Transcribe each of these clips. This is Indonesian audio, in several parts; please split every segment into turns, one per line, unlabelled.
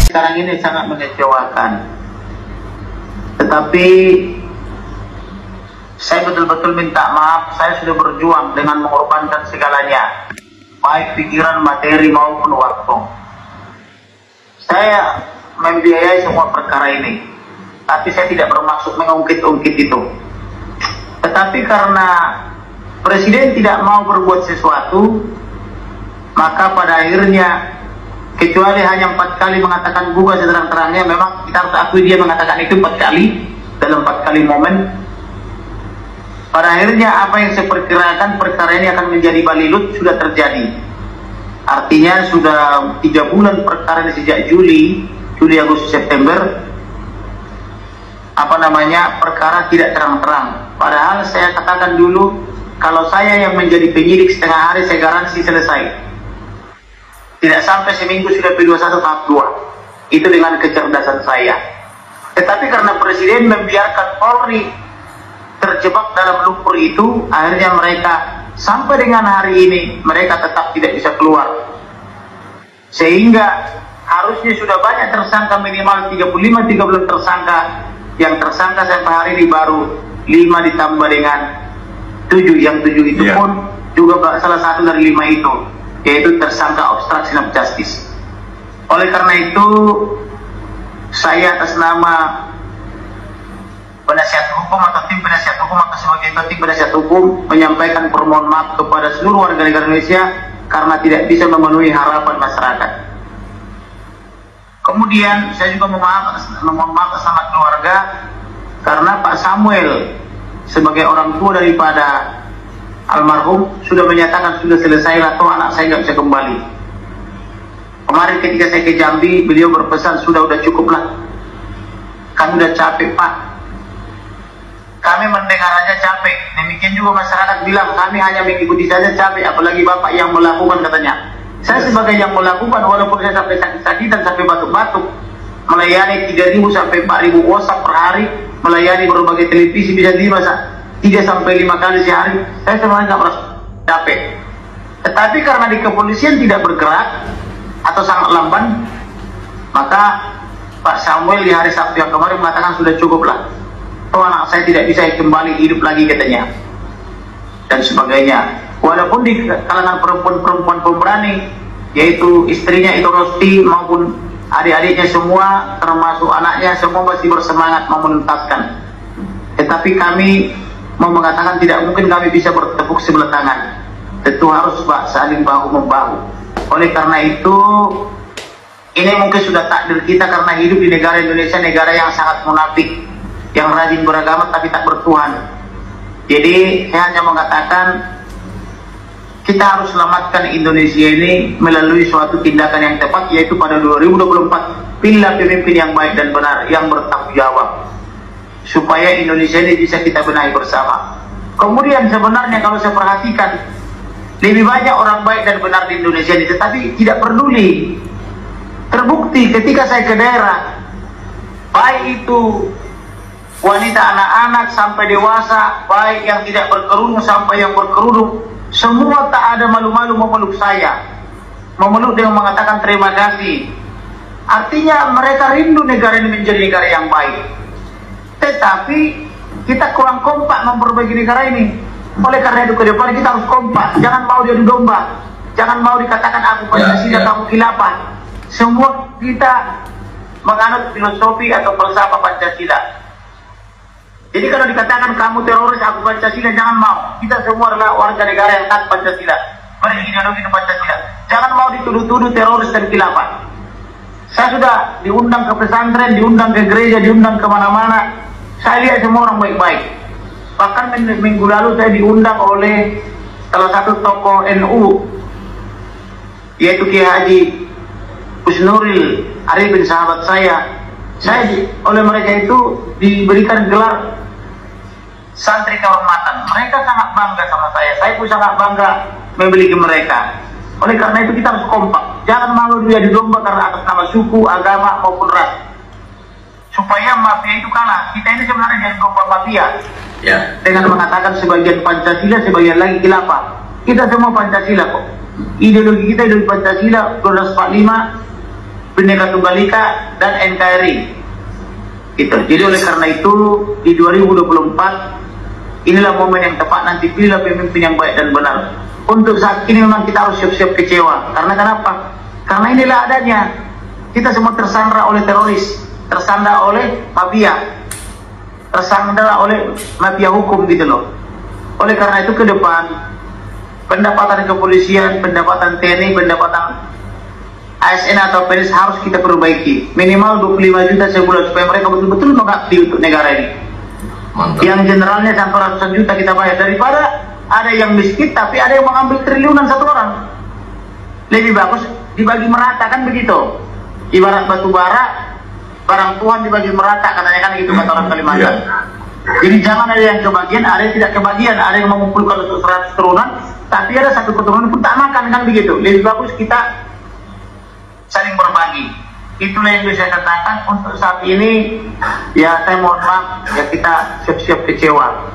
Sekarang ini sangat mengecewakan, tetapi saya betul-betul minta maaf. Saya sudah berjuang dengan mengorbankan segalanya, baik pikiran, materi maupun waktu. Saya membiayai semua perkara ini, tapi saya tidak bermaksud mengungkit-ungkit itu. Tetapi karena Presiden tidak mau berbuat sesuatu, maka pada akhirnya, kecuali hanya 4 kali mengatakan gugat seterang-terangnya, memang kita harus akui dia mengatakan itu 4 kali dalam 4 kali momen. Pada akhirnya apa yang saya perkirakan, perkara ini akan menjadi balilut, sudah terjadi. Artinya sudah 3 bulan perkara ini, sejak Juli, Agustus, September, perkara tidak terang-terang. Padahal saya katakan dulu, kalau saya yang menjadi penyidik setengah hari, saya garansi selesai. Tidak sampai seminggu sudah P21 tahap 2. Itu dengan kecerdasan saya. Tetapi karena Presiden membiarkan Polri terjebak dalam lumpur itu, akhirnya mereka sampai dengan hari ini mereka tetap tidak bisa keluar. Sehingga harusnya sudah banyak tersangka, minimal 35-30 tersangka. Yang tersangka sampai hari ini baru 5 ditambah dengan 7. Yang 7 itu pun juga salah satu dari 5 itu, yaitu tersangka obstruction of justice. Oleh karena itu, saya atas nama penasihat hukum atau tim penasihat hukum atau sebagai tim penasihat hukum menyampaikan permohonan maaf kepada seluruh warga negara Indonesia karena tidak bisa memenuhi harapan masyarakat. Kemudian saya juga memohon maaf atas nama keluarga karena Pak Samuel sebagai orang tua daripada almarhum sudah menyatakan sudah selesai, atau anak saya nggak bisa kembali. Kemarin ketika saya ke Jambi, beliau berpesan sudah cukuplah, kami udah capek Pak, kami mendengar aja capek. Demikian juga masyarakat bilang kami hanya mengikuti saja capek, apalagi Bapak yang melakukan, katanya. Saya sebagai yang melakukan, walaupun saya sampai sakit-sakitan, sampai batuk-batuk, melayani 3.000 sampai 4.000 WhatsApp per hari, melayani berbagai televisi bisa 3 sampai 5 kali sehari, saya sebenarnya nggak merasa capek. Tetapi karena di kepolisian tidak bergerak atau sangat lamban, maka Pak Samuel di hari Sabtu yang kemarin mengatakan sudah cukuplah, oh anak saya tidak bisa kembali hidup lagi, katanya, dan sebagainya. Walaupun di kalangan perempuan-perempuan pemberani, yaitu istrinya itu Rosti maupun adik-adiknya semua, termasuk anaknya, semua masih bersemangat mau menuntaskan. Tetapi kami mau mengatakan tidak mungkin kami bisa bertepuk sebelah tangan. Tentu harus saling bahu-membahu. Oleh karena itu, ini mungkin sudah takdir kita karena hidup di negara Indonesia, negara yang sangat munafik, yang rajin beragama tapi tak bertuhan. Jadi saya hanya mengatakan kita harus selamatkan Indonesia ini melalui suatu tindakan yang tepat, yaitu pada 2024 pilihlah pemimpin yang baik dan benar, yang bertanggung jawab, supaya Indonesia ini bisa kita benahi bersama. Kemudian sebenarnya kalau saya perhatikan, lebih banyak orang baik dan benar di Indonesia ini, tetapi tidak peduli. Terbukti ketika saya ke daerah, baik itu wanita, anak-anak sampai dewasa, baik yang tidak berkerudung sampai yang berkerudung, semua tak ada malu-malu memeluk saya, memeluk dengan mengatakan terima kasih. Artinya mereka rindu negara ini menjadi negara yang baik. Tetapi kita kurang kompak memperbaiki negara ini. Oleh karena itu ke depan kita harus kompak, jangan mau diadu domba, jangan mau dikatakan aku Pancasila, kamu khilafah. Semua kita menganut filosofi atau falsafah Pancasila. Jadi kalau dikatakan kamu teroris, aku Pancasila, jangan mau. Kita semua adalah warga negara yang taat Pancasila, berideologi Pancasila. Jangan mau dituduh-tuduh teroris dan khilafah. Saya sudah diundang ke pesantren, diundang ke gereja, diundang kemana-mana. Saya lihat semua orang baik-baik. Bahkan minggu lalu saya diundang oleh salah satu tokoh NU, yaitu Kiai Haji Husnuril Arifin, sahabat saya. Saya oleh mereka itu diberikan gelar santri kehormatan. Mereka sangat bangga sama saya pun sangat bangga memiliki mereka. Oleh karena itu kita harus kompak, jangan malu dia didomba karena atas nama suku, agama maupun ras, supaya mafia itu kalah. Kita ini sebenarnya jadi domba mafia, dengan mengatakan sebagian Pancasila, sebagian lagi khilafah. Kita semua Pancasila kok. ideologi kita, ideologi Pancasila, 1245, Bhinneka Tunggal Ika, dan NKRI. Gitu. Jadi oleh karena itu di 2024 inilah momen yang tepat, nanti pilihlah pemimpin yang baik dan benar. Untuk saat ini memang kita harus siap-siap kecewa. Karena kenapa? Karena inilah adanya. Kita semua tersandra oleh teroris, tersandra oleh mafia, tersandra oleh mafia hukum gitu loh. Oleh karena itu ke depan pendapatan kepolisian, pendapatan TNI, pendapatan ASN atau PNS harus kita perbaiki. Minimal 25 juta sebulan supaya mereka betul-betul mengabdi untuk negara ini.
Mantap.
Yang generalnya sampai ratusan juta kita bayar, daripada ada yang miskin tapi ada yang mengambil triliunan satu orang. Lebih bagus dibagi merata, kan begitu. Ibarat batu bara, barang Tuhan dibagi merata, katanya kan gitu kata orang Kalimantan. Jadi jangan ada yang kebagian, ada yang tidak kebagian, ada yang mengumpulkan untuk 100 turunan, tapi ada satu keturunan pun tak makan, kan begitu. Lebih bagus kita saling berbagi. Itulah yang bisa saya katakan untuk saat ini. Ya saya mohon maaf, ya kita siap-siap kecewa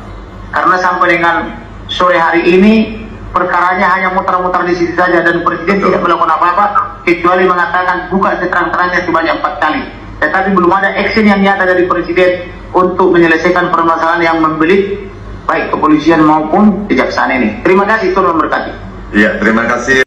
karena sampai dengan sore hari ini perkaranya hanya muter-muter di situ saja, dan presiden tidak melakukan apa-apa kecuali mengatakan buka seterang-terangnya sebanyak 4 kali. Tetapi belum ada action yang nyata dari presiden untuk menyelesaikan permasalahan yang membelit baik kepolisian maupun kejaksaan ini. Terima kasih, Tuhan memberkati.
Iya, terima kasih.